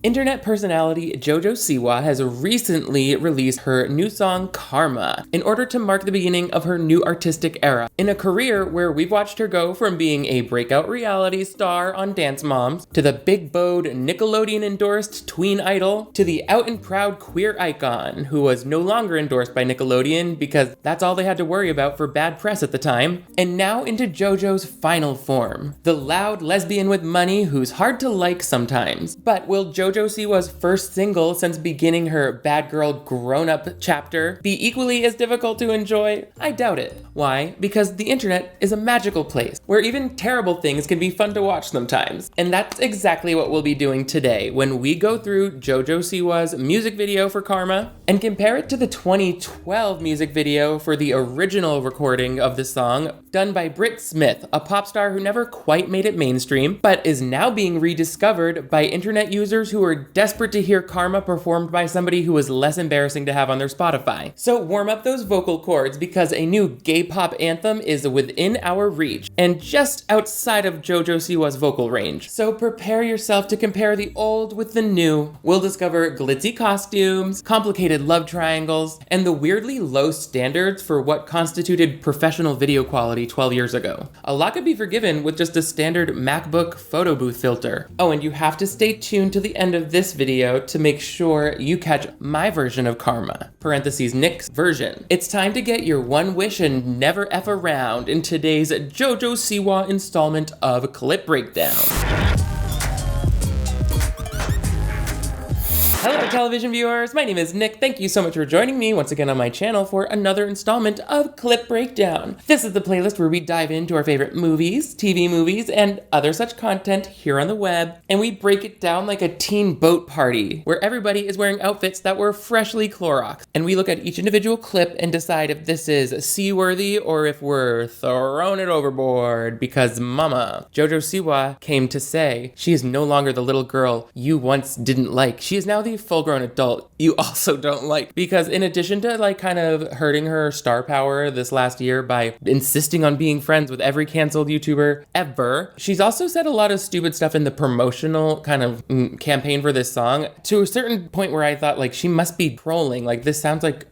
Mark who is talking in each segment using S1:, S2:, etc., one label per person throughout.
S1: Internet personality JoJo Siwa has recently released her new song Karma in order to mark the beginning of her new artistic era. In a career where we've watched her go from being a breakout reality star on Dance Moms, to the big-bowed Nickelodeon-endorsed tween idol, to the out-and-proud queer icon who was no longer endorsed by Nickelodeon because that's all they had to worry about for bad press at the time, and now into JoJo's final form, the loud lesbian with money who's hard to like sometimes. But will JoJo Siwa's first single since beginning her bad girl grown-up chapter be equally as difficult to enjoy? I doubt it. Why? Because the internet is a magical place where even terrible things can be fun to watch sometimes. And that's exactly what we'll be doing today when we go through JoJo Siwa's music video for Karma and compare it to the 2012 music video for the original recording of the song done by Britt Smith, a pop star who never quite made it mainstream, but is now being rediscovered by internet users who are desperate to hear Karma performed by somebody who is less embarrassing to have on their Spotify. So warm up those vocal cords because a new gay pop anthem is within our reach and just outside of JoJo Siwa's vocal range. So prepare yourself to compare the old with the new. We'll discover glitzy costumes, complicated love triangles, and the weirdly low standards for what constituted professional video quality 12 years ago. A lot could be forgiven with just a standard MacBook photo booth filter. Oh, and you have to stay tuned to the end of this video to make sure you catch my version of Karma, parentheses Nick's version. It's time to get your one wish and never F around in today's JoJo Siwa installment of Clip Breakdown. Hello television viewers, my name is Nick. Thank you so much for joining me once again on my channel for another installment of Clip Breakdown. This is the playlist where we dive into our favorite movies, TV movies, and other such content here on the web, and we break it down like a teen boat party, where everybody is wearing outfits that were freshly Cloroxed, and we look at each individual clip and decide if this is seaworthy or if we're throwing it overboard, because mama, JoJo Siwa came to say she is no longer the little girl you once didn't like. She is now the full-grown adult you also don't like, because in addition to like kind of hurting her star power this last year by insisting on being friends with every canceled YouTuber ever, she's also said a lot of stupid stuff in the promotional kind of campaign for this song to a certain point where I thought like she must be trolling. Like this sounds like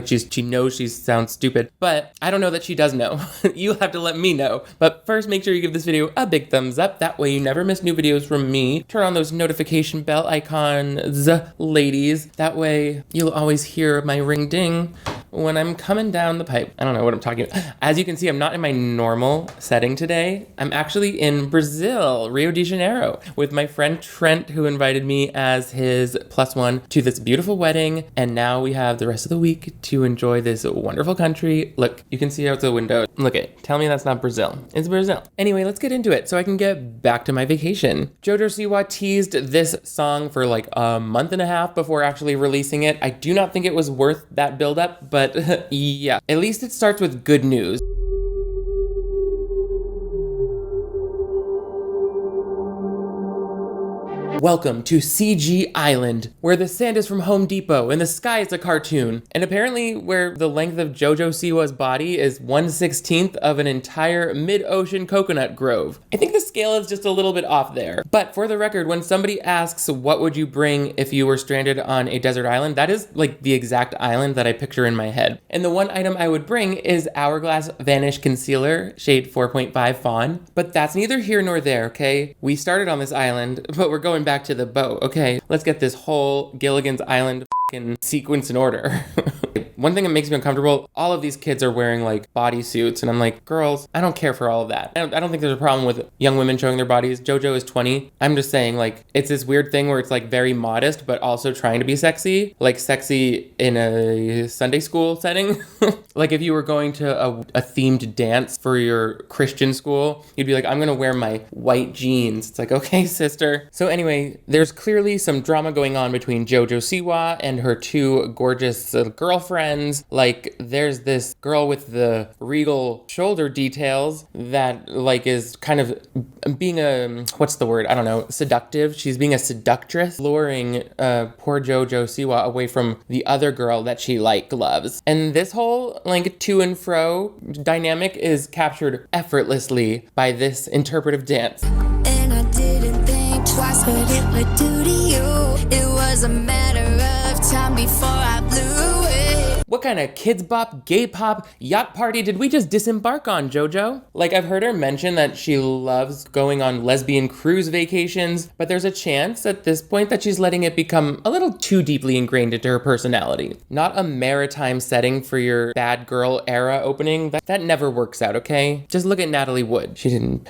S1: she knows she sounds stupid, but I don't know that she does know. You'll have to let me know. But first, make sure you give this video a big thumbs up. That way you never miss new videos from me. Turn on those notification bell icons, ladies. That way you'll always hear my ring ding when I'm coming down the pipe. I don't know what I'm talking about. As you can see, I'm not in my normal setting today. I'm actually in Brazil, Rio de Janeiro, with my friend Trent, who invited me as his +1 to this beautiful wedding. And now we have the rest of the week to enjoy this wonderful country. Look, you can see out the window. Look it. Tell me that's not Brazil. It's Brazil. Anyway, let's get into it so I can get back to my vacation. JoJo Siwa teased this song for like a month and a half before actually releasing it. I do not think it was worth that build-up, but yeah, at least it starts with good news. Welcome to CG Island, where the sand is from Home Depot and the sky is a cartoon, and apparently where the length of JoJo Siwa's body is 1/16 of an entire mid-ocean coconut grove. I think the scale is just a little bit off there. But for the record, when somebody asks what would you bring if you were stranded on a desert island, that is like the exact island that I picture in my head. And the one item I would bring is Hourglass Vanish Concealer, shade 4.5 Fawn. But that's neither here nor there, okay? We started on this island, but we're going back to the boat. Okay, let's get this whole Gilligan's Island fucking sequence in order. One thing that makes me uncomfortable, all of these kids are wearing like bodysuits, and I'm like, girls, I don't care for all of that. I don't think there's a problem with young women showing their bodies. JoJo is 20. I'm just saying, like, it's this weird thing where it's like very modest, but also trying to be sexy, like sexy in a Sunday school setting. Like if you were going to a themed dance for your Christian school, you'd be like, I'm gonna wear my white jeans. It's like, okay, sister. So anyway, there's clearly some drama going on between JoJo Siwa and her two gorgeous girlfriends. Like there's this girl with the regal shoulder details that like is kind of being a, what's the word? I don't know, seductive. She's being a seductress, luring poor JoJo Siwa away from the other girl that she like loves. And this whole like to and fro dynamic is captured effortlessly by this interpretive dance.
S2: And I didn't think twice what it would do to you. was a matter of time before I blew it.
S1: What kind of kids bop, gay pop, yacht party did we just disembark on, JoJo? Like, I've heard her mention that she loves going on lesbian cruise vacations, but there's a chance at this point that she's letting it become a little too deeply ingrained into her personality. Not a maritime setting for your bad girl era opening. That never works out, okay? Just look at Natalie Wood. She didn't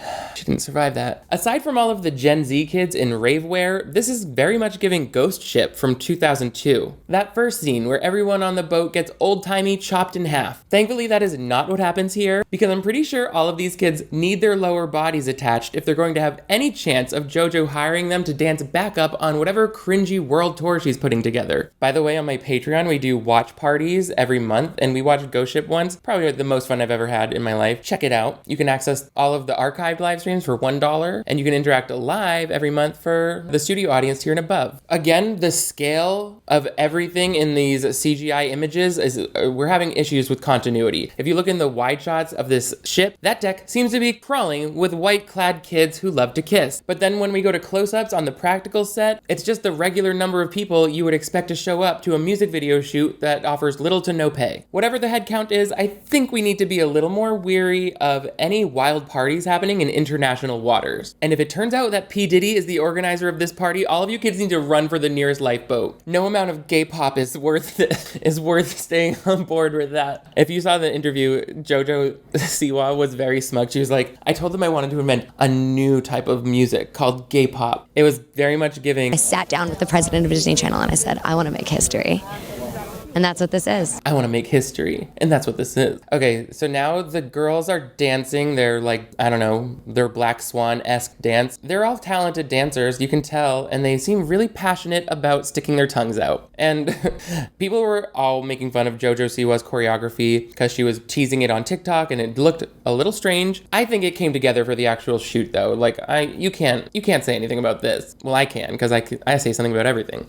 S1: survive that. Aside from all of the Gen Z kids in rave wear, this is very much giving Ghost Ship from 2002. That first scene where everyone on the boat gets old-timey chopped in half. Thankfully, that is not what happens here, because I'm pretty sure all of these kids need their lower bodies attached if they're going to have any chance of JoJo hiring them to dance back up on whatever cringy world tour she's putting together. By the way, on my Patreon, we do watch parties every month, and we watched Ghost Ship once. Probably the most fun I've ever had in my life. Check it out. You can access all of the archived live streams for $1, and you can interact live every month for the studio audience here and above. Again, the scale of everything in these CGI images is we're having issues with continuity. If you look in the wide shots of this ship, that deck seems to be crawling with white-clad kids who love to kiss. But then when we go to close-ups on the practical set, it's just the regular number of people you would expect to show up to a music video shoot that offers little to no pay. Whatever the head count is, I think we need to be a little more weary of any wild parties happening in international waters. And if it turns out that P. Diddy is the organizer of this party, all of you kids need to run for the nearest lifeboat. No amount of gay pop is worth staying on board with that. If you saw the interview, JoJo Siwa was very smug. She was like, I told them I wanted to invent a new type of music called gay pop. It was very much giving.
S3: I sat down with the president of Disney Channel and I said, I want to make history. And that's what this is.
S1: I want to make history. And that's what this is. Okay, so now the girls are dancing. They're like, I don't know, their Black Swan-esque dance. They're all talented dancers, you can tell, and they seem really passionate about sticking their tongues out. And people were all making fun of JoJo Siwa's choreography because she was teasing it on TikTok and it looked a little strange. I think it came together for the actual shoot though. Like, you can't say anything about this. Well, I can, because I say something about everything.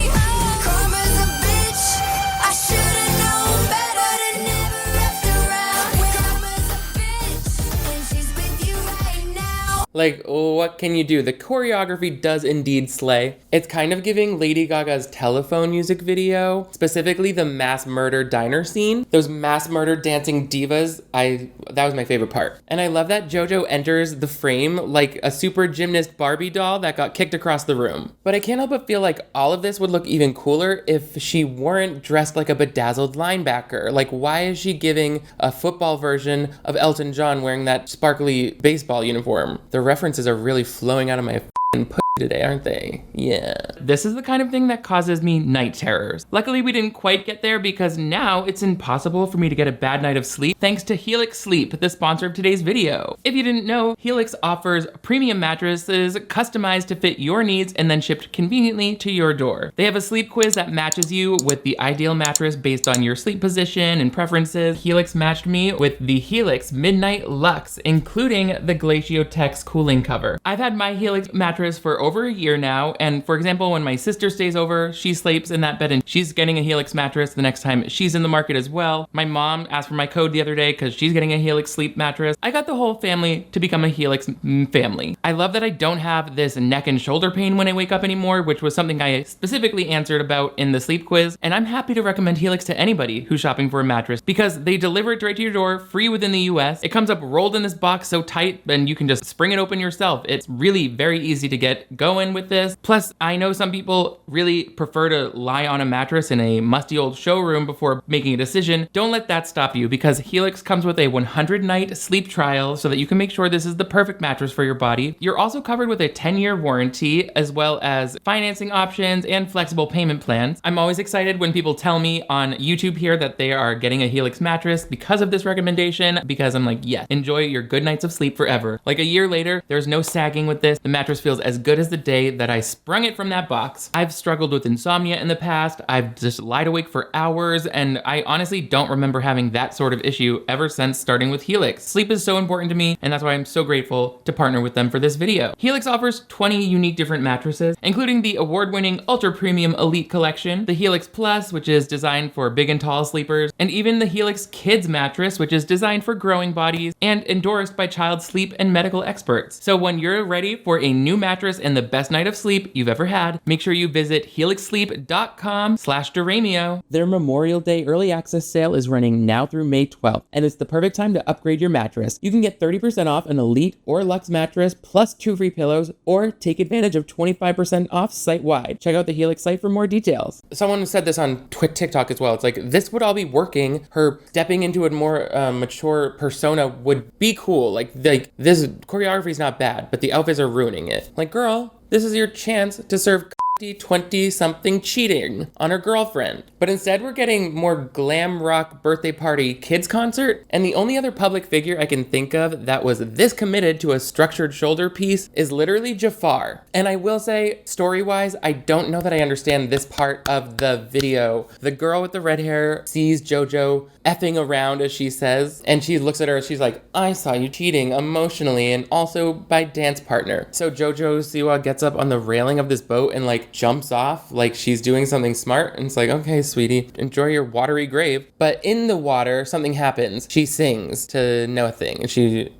S1: Like, what can you do? The choreography does indeed slay. It's kind of giving Lady Gaga's Telephone music video, specifically the mass murder diner scene. Those mass murder dancing divas, that was my favorite part. And I love that JoJo enters the frame like a super gymnast Barbie doll that got kicked across the room. But I can't help but feel like all of this would look even cooler if she weren't dressed like a bedazzled linebacker. Like, why is she giving a football version of Elton John wearing that sparkly baseball uniform? The references are really flowing out of my pussy today, aren't they? Yeah. This is the kind of thing that causes me night terrors. Luckily, we didn't quite get there because now it's impossible for me to get a bad night of sleep thanks to Helix Sleep, the sponsor of today's video. If you didn't know, Helix offers premium mattresses customized to fit your needs and then shipped conveniently to your door. They have a sleep quiz that matches you with the ideal mattress based on your sleep position and preferences. Helix matched me with the Helix Midnight Luxe, including the Glacio Tex cooling cover. I've had my Helix mattress for over a year now, and for example, when my sister stays over, she sleeps in that bed and she's getting a Helix mattress the next time she's in the market as well. My mom asked for my code the other day because she's getting a Helix sleep mattress. I got the whole family to become a Helix family. I love that I don't have this neck and shoulder pain when I wake up anymore, which was something I specifically answered about in the sleep quiz, and I'm happy to recommend Helix to anybody who's shopping for a mattress because they deliver it right to your door, free within the US. It comes up rolled in this box so tight, and you can just spring it open yourself. It's really very easy to get going with this. Plus, I know some people really prefer to lie on a mattress in a musty old showroom before making a decision. Don't let that stop you because Helix comes with a 100-night sleep trial so that you can make sure this is the perfect mattress for your body. You're also covered with a 10-year warranty as well as financing options and flexible payment plans. I'm always excited when people tell me on YouTube here that they are getting a Helix mattress because of this recommendation, because I'm like, yes, enjoy your good nights of sleep forever. Like a year later, there's no sagging with this. The mattress feels as good as the day that I sprung it from that box. I've struggled with insomnia in the past. I've just lied awake for hours, and I honestly don't remember having that sort of issue ever since starting with Helix. Sleep is so important to me, and that's why I'm so grateful to partner with them for this video. Helix offers 20 unique different mattresses, including the award-winning Ultra Premium Elite Collection, the Helix Plus, which is designed for big and tall sleepers, and even the Helix Kids mattress, which is designed for growing bodies and endorsed by child sleep and medical experts. So when you're ready for a new mattress in and the best night of sleep you've ever had, make sure you visit helixsleep.com/Doramio. Their Memorial Day early access sale is running now through May 12th, and it's the perfect time to upgrade your mattress. You can get 30% off an Elite or Luxe mattress plus 2 free pillows, or take advantage of 25% off site-wide. Check out the Helix site for more details. Someone said this on TikTok as well. It's like, this would all be working. Her stepping into a more mature persona would be cool. Like this choreography is not bad, but the outfits are ruining it. Like, girl, this is your chance to serve 20-something cheating on her girlfriend. But instead, we're getting more glam rock birthday party kids concert, and the only other public figure I can think of that was this committed to a structured shoulder piece is literally Jafar. And I will say, story-wise, I don't know that I understand this part of the video. The girl with the red hair sees JoJo effing around, as she says, and she looks at her, she's like, I saw you cheating emotionally and also by dance partner. So JoJo Siwa gets up on the railing of this boat and like jumps off like she's doing something smart, and it's like, okay, sweetie, enjoy your watery grave. But in the water, something happens. She sings to no thing,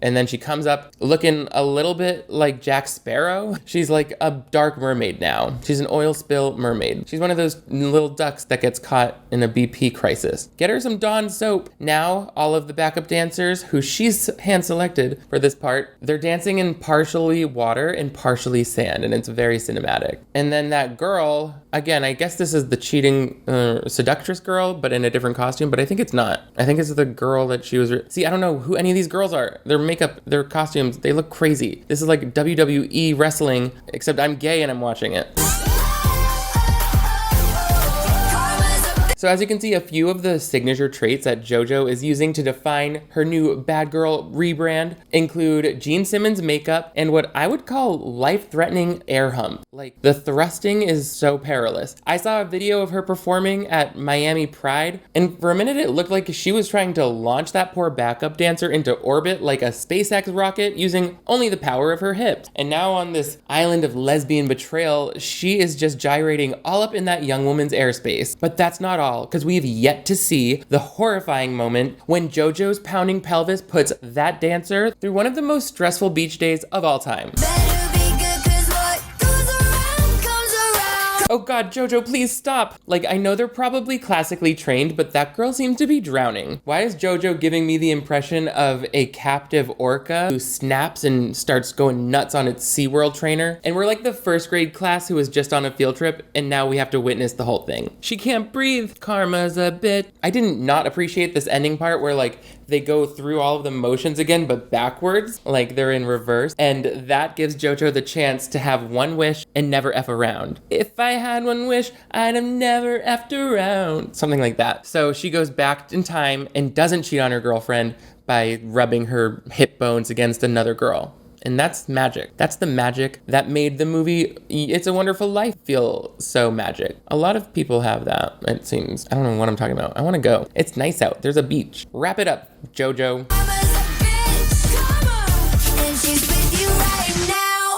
S1: and then she comes up looking a little bit like Jack Sparrow. She's like a dark mermaid now. She's an oil spill mermaid. She's one of those little ducks that gets caught in a BP crisis. Get her some Dawn soap. Now all of the backup dancers who she's hand selected for this part, they're dancing in partially water and partially sand, and it's very cinematic. And then that girl, again, I guess this is the cheating seductress girl, but in a different costume, but I think it's not. I think it's the girl that she was... See, I don't know who any of these girls are. Their makeup, their costumes, they look crazy. This is like WWE wrestling, except I'm gay and I'm watching it. So as you can see, a few of the signature traits that JoJo is using to define her new bad girl rebrand include Gene Simmons makeup and what I would call life-threatening air hump. Like, the thrusting is so perilous. I saw a video of her performing at Miami Pride, and for a minute it looked like she was trying to launch that poor backup dancer into orbit like a SpaceX rocket using only the power of her hips. And now on this island of lesbian betrayal, she is just gyrating all up in that young woman's airspace. But that's not all, because we've yet to see the horrifying moment when JoJo's pounding pelvis puts that dancer through one of the most stressful beach days of all time. Oh God, JoJo, please stop. Like, I know they're probably classically trained, but that girl seems to be drowning. Why is JoJo giving me the impression of a captive orca who snaps and starts going nuts on its SeaWorld trainer? And we're like the first grade class who was just on a field trip, and now we have to witness the whole thing. She can't breathe. Karma's a bit. I didn't not appreciate this ending part where like they go through all of the motions again, but backwards, like they're in reverse. And that gives JoJo the chance to have one wish and never F around. If I had one wish, I'd have never effed around. Something like that. So she goes back in time and doesn't cheat on her girlfriend by rubbing her hip bones against another girl. And that's magic. That's the magic that made the movie It's a Wonderful Life feel so magic. A lot of people have that, it seems. I don't know what I'm talking about. I want to go. It's nice out. There's a beach. Wrap it up, JoJo.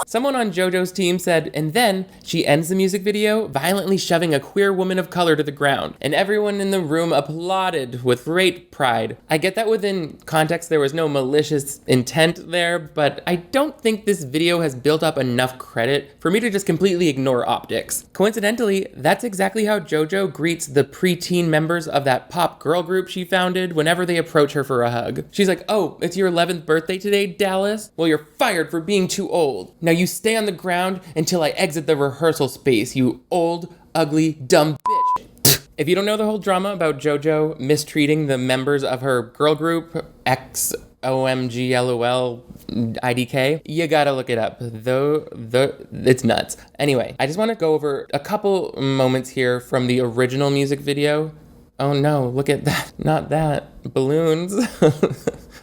S1: Someone on JoJo's team said, and then she ends the music video violently shoving a queer woman of color to the ground, and everyone in the room applauded with great pride. I get that within context there was no malicious intent there, but I don't think this video has built up enough credit for me to just completely ignore optics. Coincidentally, that's exactly how JoJo greets the preteen members of that pop girl group she founded whenever they approach her for a hug. She's like, oh, it's your 11th birthday today, Dallas? Well, you're fired for being too old. Now you stay on the ground until I exit the rehearsal space, you old, ugly, dumb bitch. If you don't know the whole drama about JoJo mistreating the members of her girl group, XOMGLOL IDK, you gotta look it up. It's nuts. Anyway, I just want to go over a couple moments here from the original music video. Oh no, look at that. Not that. Balloons.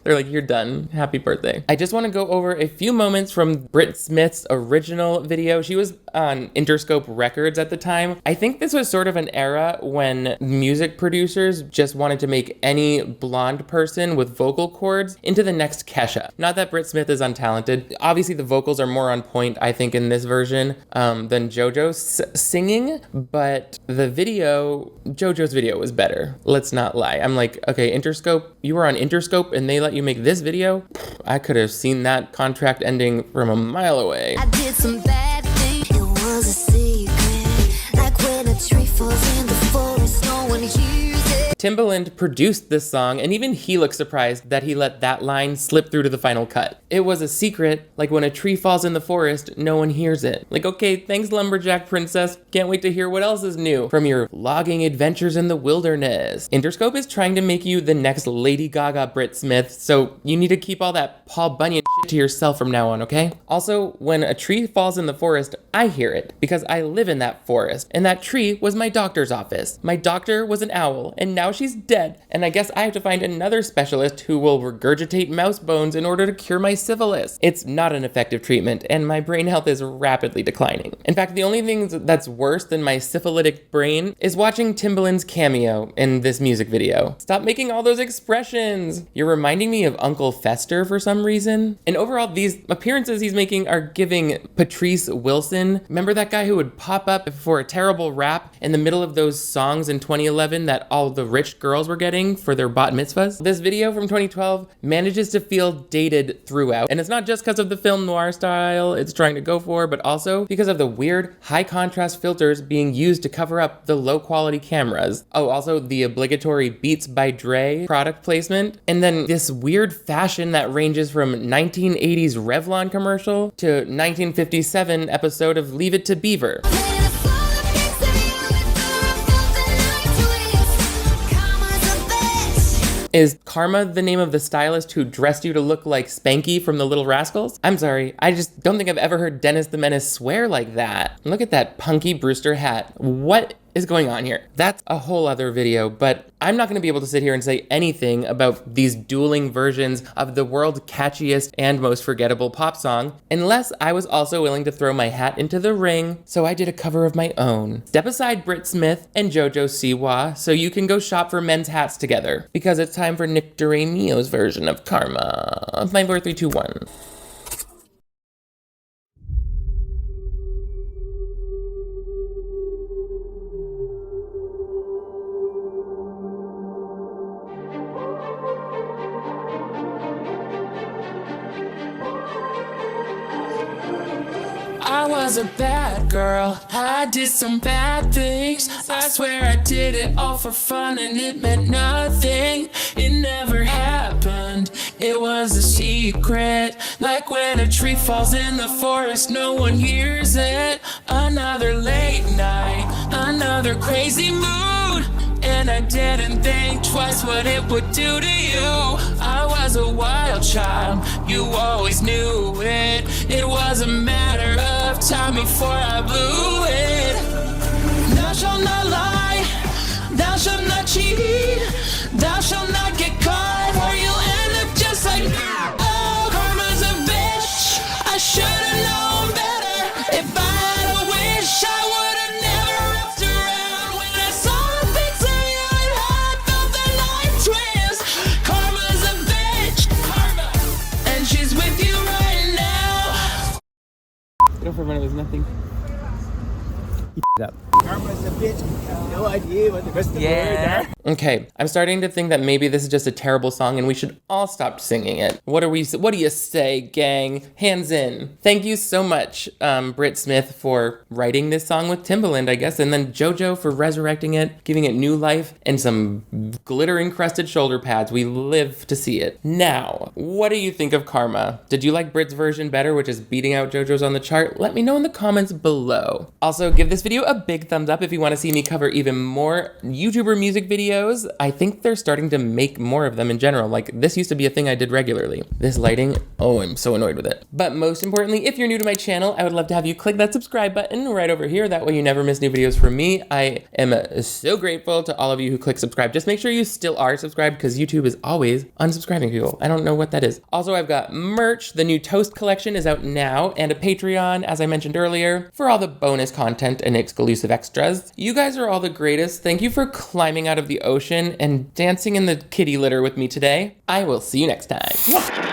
S1: They're like, you're done. Happy birthday. I just want to go over a few moments from Britt Smith's original video. She was on Interscope Records at the time. I think this was sort of an era when music producers just wanted to make any blonde person with vocal cords into the next Kesha. Not that Britt Smith is untalented. Obviously, the vocals are more on point, I think, in this version than JoJo's singing, but the video, JoJo's video was better. Let's not lie. I'm like, okay, Interscope, you were on Interscope and they let you make this video? I could have seen that contract ending from a mile away.
S2: I did some bad things. tree falls in the forest, no one hears it.
S1: Timbaland produced this song, and even he looked surprised that he let that line slip through to the final cut. It was a secret, like when a tree falls in the forest, no one hears it. Like, okay, thanks Lumberjack Princess, can't wait to hear what else is new from your logging adventures in the wilderness. Interscope is trying to make you the next Lady Gaga Brit Smith, so you need to keep all that Paul Bunyan shit to yourself from now on, okay? Also, when a tree falls in the forest, I hear it, because I live in that forest, and that tree was my doctor's office. My doctor was an owl, and now she's dead, and I guess I have to find another specialist who will regurgitate mouse bones in order to cure my syphilis. It's not an effective treatment, and my brain health is rapidly declining. In fact, the only thing that's worse than my syphilitic brain is watching Timbaland's cameo in this music video. Stop making all those expressions! You're reminding me of Uncle Fester for some reason. And overall, these appearances he's making are giving Patrice Wilson. Remember that guy who would pop up for a terrible rap in the middle of those songs in 2011 that all the rich girls were getting for their bat mitzvahs? This video from 2012 manages to feel dated throughout, and it's not just because of the film noir style it's trying to go for, but also because of the weird high contrast filters being used to cover up the low quality cameras. Oh, also the obligatory Beats by Dre product placement, and then this weird fashion that ranges from 1980s Revlon commercial to 1957 episode of Leave It to Beaver. Is Karma the name of the stylist who dressed you to look like Spanky from The Little Rascals? I'm sorry, I just don't think I've ever heard Dennis the Menace swear like that. Look at that Punky Brewster hat. What is going on here? That's a whole other video, but I'm not gonna be able to sit here and say anything about these dueling versions of the world's catchiest and most forgettable pop song unless I was also willing to throw my hat into the ring, so I did a cover of my own. Step aside Brit Smith and JoJo Siwa so you can go shop for men's hats together, because it's time for Nick Doremio's version of Karma. 5, 4, 3, 2, 1.
S4: I was a bad girl, I did some bad things. I swear I did it all for fun and it meant nothing. It never happened, it was a secret. Like when a tree falls in the forest, no one hears it. Another late night, another crazy mood, and I didn't think twice what it would do to you. I was a wild child, you always knew it. It was a matter of time before I blew it. Thou shalt not lie, thou shalt not cheat, thou shalt not get caught, or you'll end up just like me. Oh, karma's a bitch, I should've known better. If I had a wish, I would've never wrapped around. When I saw the pics of you and I felt the life twist. Karma's a bitch, karma, and she's with you right now.
S1: Go for a minute, there's nothing.
S5: Karma's a bitch. I have no idea what the rest of the words are.
S1: Okay, I'm starting to think that maybe this is just a terrible song and we should all stop singing it. What do you say, gang? Hands in. Thank you so much, Brit Smith, for writing this song with Timbaland, I guess, and then JoJo for resurrecting it, giving it new life, and some glitter-encrusted shoulder pads. We live to see it. Now, what do you think of Karma? Did you like Brit's version better, which is beating out JoJo's on the chart? Let me know in the comments below. Also, give this video a big thumbs up if you want to see me cover even more YouTuber music videos. I think they're starting to make more of them in general. Like, this used to be a thing I did regularly. This lighting, oh, I'm so annoyed with it. But most importantly, if you're new to my channel, I would love to have you click that subscribe button right over here. That way you never miss new videos from me. I am so grateful to all of you who click subscribe. Just make sure you still are subscribed because YouTube is always unsubscribing people. I don't know what that is. Also, I've got merch. The new Toast collection is out now, and a Patreon, as I mentioned earlier, for all the bonus content and exclusive extras. You guys are all the greatest. Thank you for climbing out of the ocean and dancing in the kitty litter with me today. I will see you next time.